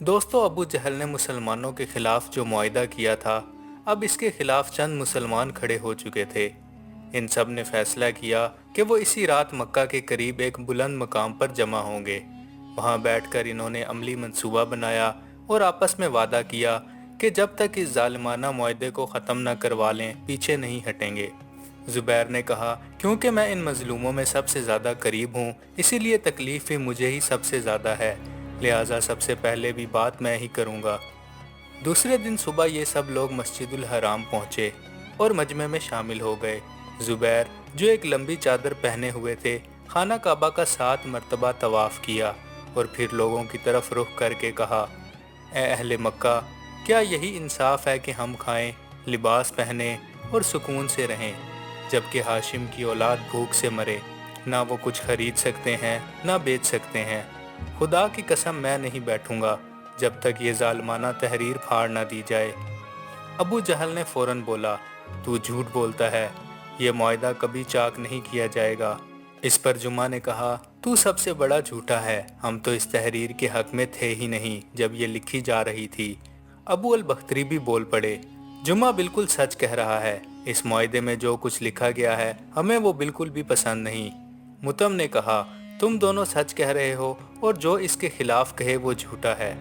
दोस्तों, अबू जहल ने मुसलमानों के खिलाफ जो मुआहिदा किया था, अब इसके खिलाफ चंद मुसलमान खड़े हो चुके थे। इन सब ने फैसला किया कि वो इसी रात मक्का के करीब एक बुलंद मकाम पर जमा होंगे। वहां बैठकर इन्होंने अमली मंसूबा बनाया और आपस में वादा किया कि जब तक इस जालिमाना मुआहिदे को ख़त्म न करवा लें, पीछे नहीं हटेंगे। ज़ुबैर ने कहा, क्योंकि मैं इन मजलूमों में सबसे ज़्यादा करीब हूँ, इसीलिए तकलीफ़ भी मुझे ही सबसे ज़्यादा है, लिहाजा सबसे पहले भी बात मैं ही करूँगा। दूसरे दिन सुबह ये सब लोग मस्जिदुल हराम पहुँचे और मजमे में शामिल हो गए। ज़ुबैर, जो एक लंबी चादर पहने हुए थे, खाना काबा का 7 मरतबा तवाफ़ किया और फिर लोगों की तरफ रुख करके कहा, ए अहले मक्का, क्या यही इंसाफ है कि हम खाएं, लिबास पहने और सुकून से रहें, जबकि हाशिम की औलाद भूख से मरे। ना वो कुछ खरीद सकते हैं, ना बेच सकते हैं। खुदा की कसम, मैं नहीं बैठूंगा जब तक ये जालमाना तहरीर फाड़ ना दी जाए। अबू जहल ने फौरन बोला, तू झूठ बोलता है, ये मुआहिदा कभी चाक नहीं किया जाएगा। इस पर जुम्मा ने कहा, तू सबसे बड़ा झूठा है, हम तो इस तहरीर के हक में थे ही नहीं जब ये लिखी जा रही थी। अबू अल बख्तरी भी बोल पड़े, जुम्मा बिल्कुल सच कह रहा है, इस मुआहिदे में जो कुछ लिखा गया है हमें वो बिल्कुल भी पसंद नहीं। मुतम ने कहा, तुम दोनों सच कह रहे हो और जो इसके खिलाफ कहे वो झूठा है।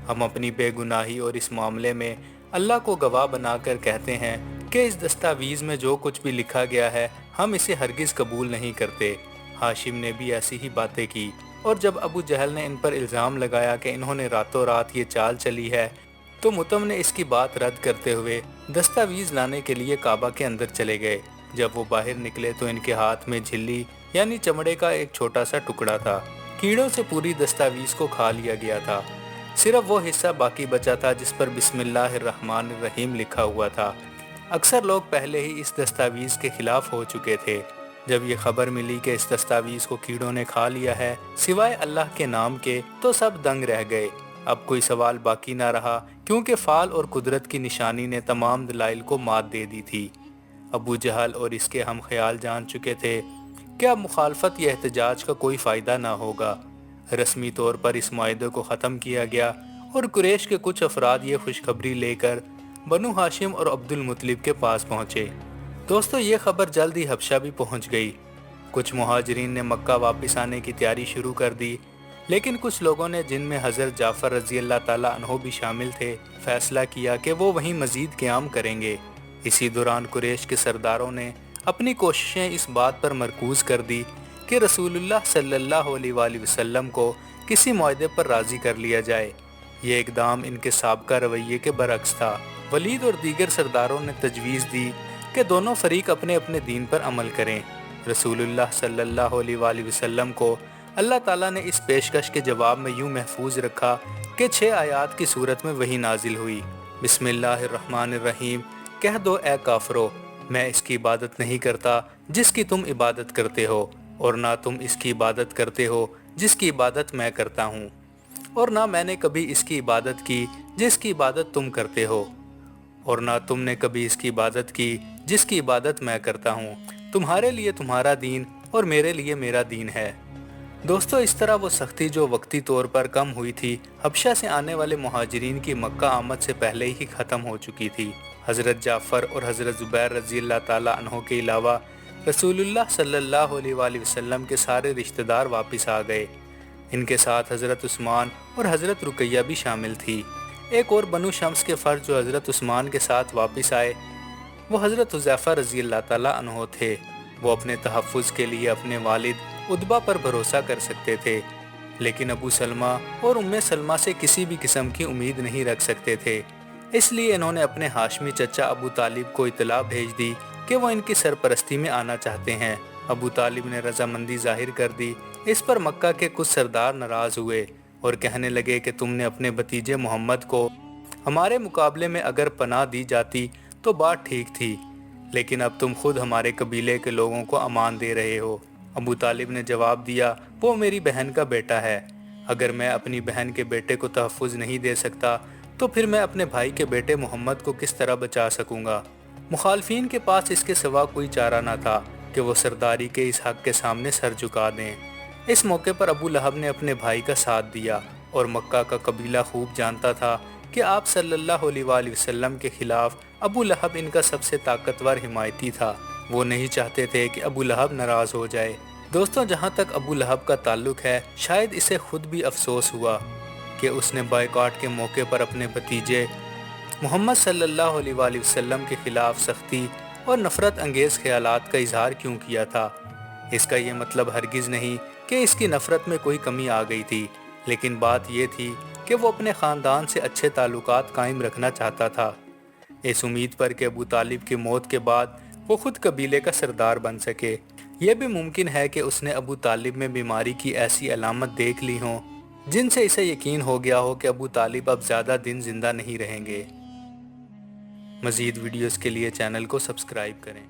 हम अपनी बेगुनाही और इस मामले में अल्लाह को गवाह बनाकर कहते हैं कि इस दस्तावेज़ में जो कुछ भी लिखा गया है हम इसे हरगिज़ कबूल नहीं करते। हाशिम ने भी ऐसी ही बातें की और जब अबू जहल ने इन पर इल्ज़ाम लगाया कि इन्होंने रातों रात ये चाल चली है, तो मुतम ने इसकी बात रद्द करते हुए दस्तावेज़ लाने के लिए काबा के अंदर चले गए। जब वो बाहर निकले तो इनके हाथ में झिल्ली यानी चमड़े का एक छोटा सा टुकड़ा था। कीड़ों से पूरी दस्तावेज़ को खा लिया गया था। सिर्फ वो हिस्सा बाकी बचा था जिस पर बिस्मिल्लाहिर्रहमानिर्रहीम लिखा हुआ था। अक्सर लोग पहले ही इस दस्तावेज़ के खिलाफ हो चुके थे। जब ये खबर मिली कि इस दस्तावेज़ को कीड़ों ने खा लिया है सिवाय अल्लाह के नाम के, तो सब दंग रह गए। अब कोई सवाल बाकी ना रहा, क्योंकि फ़ाल और कुदरत की निशानी ने तमाम दलाइल को मात दे दी थी। अबू जहल और इसके हम ख्याल जान चुके थे कि अब मुखालफत या एहतजाज का कोई फ़ायदा ना होगा। रस्मी तौर पर इस मुआहिदे को ख़त्म किया गया और कुरैश के कुछ अफराद ये खुशखबरी लेकर बनु हाशिम और अब्दुल मुत्तलिब के पास पहुँचे। दोस्तों, ये खबर जल्द ही हबशा भी पहुँच गई। कुछ मुहाजिरीन ने मक्का वापस आने की तैयारी शुरू कर दी, लेकिन कुछ लोगों ने, जिनमें हज़रत जाफ़र रज़ी अल्लाह ताला अन्हो भी शामिल थे, फ़ैसला किया कि वो वहीं मज़ीद क़याम करेंगे। इसी दौरान कुरैश के सरदारों ने अपनी कोशिशें इस बात पर मरकूज़ कर दी कि रसूलुल्लाह सल्लल्लाहु अलैहि वसल्लम को किसी मुआहिदे पर राज़ी कर लिया जाए। ये इक़दाम इनके साबका रवैये के बरअक्स था। वलीद और दीगर सरदारों ने तजवीज़ दी कि दोनों फरीक अपने अपने दीन पर अमल करें। रसूलुल्लाह सल्लल्लाहु अलैहि वसल्लम को अल्लाह ताला ने इस पेशकश के जवाब में यूँ महफूज रखा कि 6 आयात की सूरत में वही नाजिल हुई। बिस्मिल्लाहिर्रहमानिर्रहीम, कह दो ए काफरो, मैं इसकी इबादत नहीं करता जिसकी तुम इबादत करते हो, और ना तुम इसकी इबादत करते हो जिसकी इबादत मैं करता हूँ, और ना मैंने कभी इसकी इबादत की जिसकी इबादत तुम करते हो, और ना तुमने कभी इसकी इबादत की जिसकी इबादत मैं करता हूँ। तुम्हारे लिए तुम्हारा दीन और मेरे लिए मेरा दीन है। दोस्तों, इस तरह वो सख्ती जो वक्ती तौर पर कम हुई थी, हबशा से आने वाले मुहाजिरीन की मक्का आमद से पहले ही ख़त्म हो चुकी थी। हज़रत जाफ़र और हज़रत ज़ुबैर रज़ी अल्लाह ताला अन्हो के अलावा रसूलुल्लाह सल्लल्लाहु अलैहि वसल्लम के सारे रिश्तेदार वापस आ गए। इनके साथ हज़रत उस्मान और हज़रत रुकैया भी शामिल थी। एक और बनु शम्स के फ़र्द जो हज़रत उस्मान के साथ वापस आए वो हज़रत हुज़ैफ़ा रज़ी अल्लाह ताला अन्हो थे। वो अपने तहफ़्फ़ुज़ के लिए अपने वालिद उतबा पर भरोसा कर सकते थे, लेकिन अबू सलमा और उम्मे सलमा से किसी भी किस्म की उम्मीद नहीं रख सकते थे। इसलिए इन्होंने अपने हाशमी चचा अबू तालिब को इतला भेज दी कि वो इनकी सरपरस्ती में आना चाहते हैं। अबू तालिब ने रजामंदी जाहिर कर दी। इस पर मक्का के कुछ सरदार नाराज़ हुए और कहने लगे कि तुमने अपने भतीजे मोहम्मद को हमारे मुकाबले में अगर पनाह दी जाती तो बात ठीक थी, लेकिन अब तुम खुद हमारे कबीले के लोगों को अमान दे रहे हो। अबू तालिब ने जवाब दिया, वो मेरी बहन का बेटा है। अगर मैं अपनी बहन के बेटे को तहफ़्फ़ुज़ नहीं दे सकता तो फिर मैं अपने भाई के बेटे मोहम्मद को किस तरह बचा सकूंगा। मुखालफीन के पास इसके सिवा कोई चारा ना था कि वो सरदारी के इस हक़ के सामने सर झुका दें। इस मौके पर अबू लहब ने अपने भाई का साथ दिया اور مکہ کا قبیلہ خوب جانتا تھا کہ آپ صلی اللہ علیہ وآلہ وسلم کے خلاف ابو لہب ان کا سب سے طاقتور حمایتی تھا۔ وہ نہیں چاہتے تھے کہ ابو لہب ناراض ہو جائے۔ دوستوں، جہاں تک ابو لہب کا تعلق ہے، شاید اسے خود بھی افسوس ہوا کہ اس نے بائیکاٹ کے موقع پر اپنے بھتیجے محمد صلی اللہ علیہ وآلہ وسلم کے خلاف سختی اور نفرت انگیز خیالات کا اظہار کیوں کیا تھا۔ اس کا یہ مطلب ہرگز نہیں کہ اس کی نفرت میں کوئی کمی آ گئی تھی، لیکن بات یہ تھی کہ وہ اپنے خاندان سے اچھے تعلقات قائم رکھنا چاہتا تھا، اس امید پر کہ ابو طالب کی موت کے بعد وہ خود قبیلے کا سردار بن سکے۔ یہ بھی ممکن ہے کہ اس نے ابو طالب میں بیماری کی ایسی علامت دیکھ لی ہوں جن سے اسے یقین ہو گیا ہو کہ ابو طالب اب زیادہ دن زندہ نہیں رہیں گے۔ مزید ویڈیوز کے لیے چینل کو سبسکرائب کریں۔